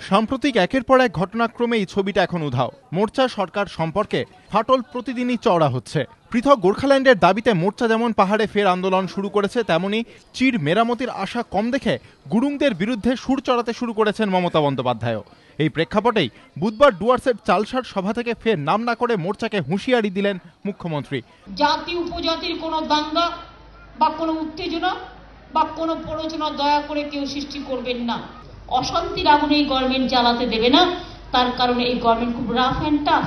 সাম্প্রতিক একের পর এক ঘটনাক্রমে এই ছবিটা এখন উধাও। মোর্চা সরকার সম্পর্কে ফাটল প্রতিদিনই চওড়া হচ্ছে। পৃথক গোর্খাল্যান্ডের দাবিতে মোর্চা যেমন পাহাড়ে ফের আন্দোলন শুরু করেছে, তেমনি চির মেরামতির আশা কম দেখে গুরুংদের বিরুদ্ধে সুর চড়াতে শুরু করেছেন মমতা বন্দ্যোপাধ্যায়ও। এই প্রেক্ষাপটেই বুধবার ডুয়ার্সের চালসার সভা থেকে ফের নাম না করে মোর্চাকে হুঁশিয়ারি দিলেন মুখ্যমন্ত্রী। জাতি উপজাতির কোনো দাঙ্গা বা কোনো উত্তেজনা বা কোনো প্ররোচনা দয়া করে কেউ সৃষ্টি করবেন না। অশান্তির আগুনে এই গভর্নমেন্ট জ্বালাতে দেবে না, তার কারণে এই গভর্নমেন্ট খুব রাফ অ্যান্ড টাফ।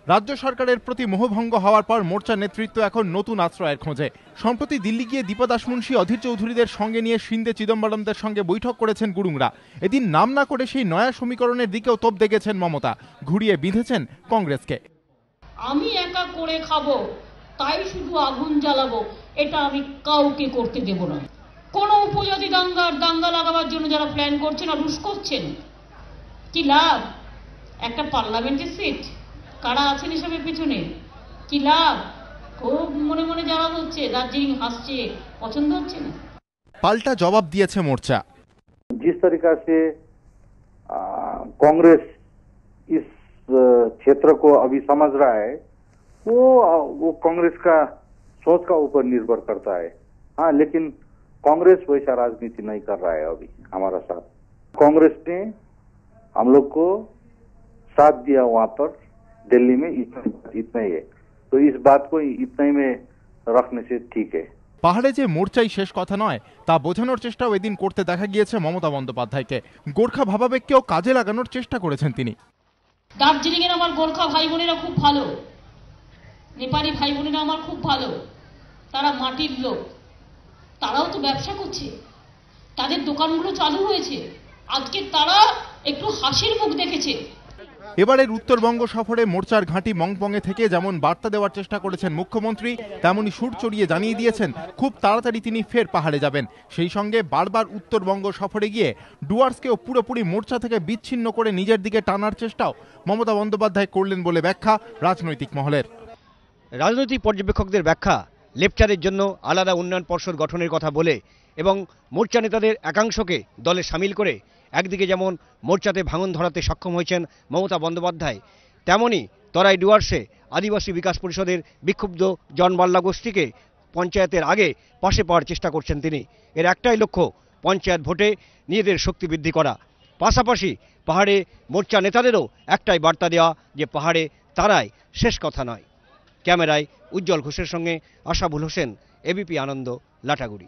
রাজ্য সরকারের প্রতি মোহভঙ্গ হওয়ার পর মোর্চা নেতৃত্ব এখন নতুন আশ্রয়ের খোঁজে। সম্প্রতি দিল্লি গিয়ে দীপা দাসমুন্সী, অধীর চৌধুরীদের সঙ্গে নিয়ে শিন্দে চিদম্বরমদের সঙ্গে বৈঠক করেছেন গুরুংরা। এদিন নাম না করে সেই নয়া সমীকরণের দিকেও তোপ দেখেছেন মমতা, ঘুরিয়ে বিঁধেছেন কংগ্রেসকে। আমি একা করে খাবো, তাই শুধু আগুন জ্বালাবো, এটা আমি কাউকে করতে দেব না। কোন উপজাতি দাঙ্গা লাগাবার জন্য যারা প্ল্যান করছেন আর রুশ করছেন, কি লাভ? একটা পার্লামেন্টের সিট, কারা আছেন এসবের পিছনে, কি লাভ? খুব মনে মনে যারা বলছে, দার্জিলিং হাসছে, পছন্দ হচ্ছে না। পাল্টা জবাব দিয়েছে মোর্চা। जिस तरीका से कांग्रेस इस क्षेत्र को अभी समझ रहा है, वो कांग्रेस का सोच का ऊपर निर्भर करता है। हाँ, लेकिन कांग्रेस वैसा राजनीति नहीं कर रहा है अभी हमारा साथ। कांग्रेस ने हम लोग को साथ दिया वहां पर दिल्ली में, इतना ही है। तो इस बात को इतना ही में रखने से ठीक है। পাহাড়ে যে মোর্চাই শেষ কথা নয়, তা বোঝানোর চেষ্টাও এদিন করতে দেখা গিয়েছে মমতা বন্দ্যোপাধ্যায়কে। গোর্খা ভাবাবেগকেও কাজে লাগানোর চেষ্টা করেছেন তিনি। দার্জিলিং এর আমার গোর্খা ভাই বোনেরা খুব ভালো, নেপালি ভাই বোনেরা আমার খুব ভালো, তারা মাটির লোক, তারাও তো ব্যবসা করছে, তাদের দোকানগুলো চালু হয়েছে, আজকে তারা একটু হাসির মুখ দেখেছে। এবারের উত্তরবঙ্গ সফরে মোর্চার ঘাঁটি মংপঙে থেকে যেমন বার্তা দেওয়ার চেষ্টা করেছেন মুখ্যমন্ত্রী, তেমনি সুর চড়িয়ে জানিয়ে দিয়েছেন খুব তাড়াতাড়ি তিনি ফের পাহাড়ে যাবেন। সেই সঙ্গে বারবার উত্তরবঙ্গ সফরে গিয়ে ডুয়ার্সকেও পুরোপুরি মোর্চা থেকে বিচ্ছিন্ন করে নিজের দিকে টানার চেষ্টাও মমতা বন্দ্যোপাধ্যায় করলেন বলে ব্যাখ্যা রাজনৈতিক মহলের। রাজনৈতিক পর্যবেক্ষকদের ব্যাখ্যা, লেপচারের জন্য আলাদা উন্নয়ন পর্ষদ গঠনের কথা বলে এবং মোর্চা নেতাদের একাংশকে দলে সামিল করে একদিকে যেমন মোর্চাতে ভাঙন ধরাতে সক্ষম হয়েছেন মমতা বন্দ্যোপাধ্যায়, তেমনি তরাই ডুয়ার্সে আদিবাসী বিকাশ পরিষদের বিক্ষুব্ধ জনবাল্লা গোষ্ঠীকে পঞ্চায়েতের আগে পাশে পাওয়ার চেষ্টা করছেন তিনি। এর একটাই লক্ষ্য, পঞ্চায়েত ভোটে নিজেদের শক্তি বৃদ্ধি করা। পাশাপাশি পাহাড়ে মোর্চা নেতাদেরও একটাই বার্তা দেওয়া যে পাহাড়ে তারাই শেষ কথা নয়। ক্যামেরায় উজ্জ্বল ঘোষের সঙ্গে আশাবুল হোসেন, এবিপি আনন্দ, লাটাগুড়ি।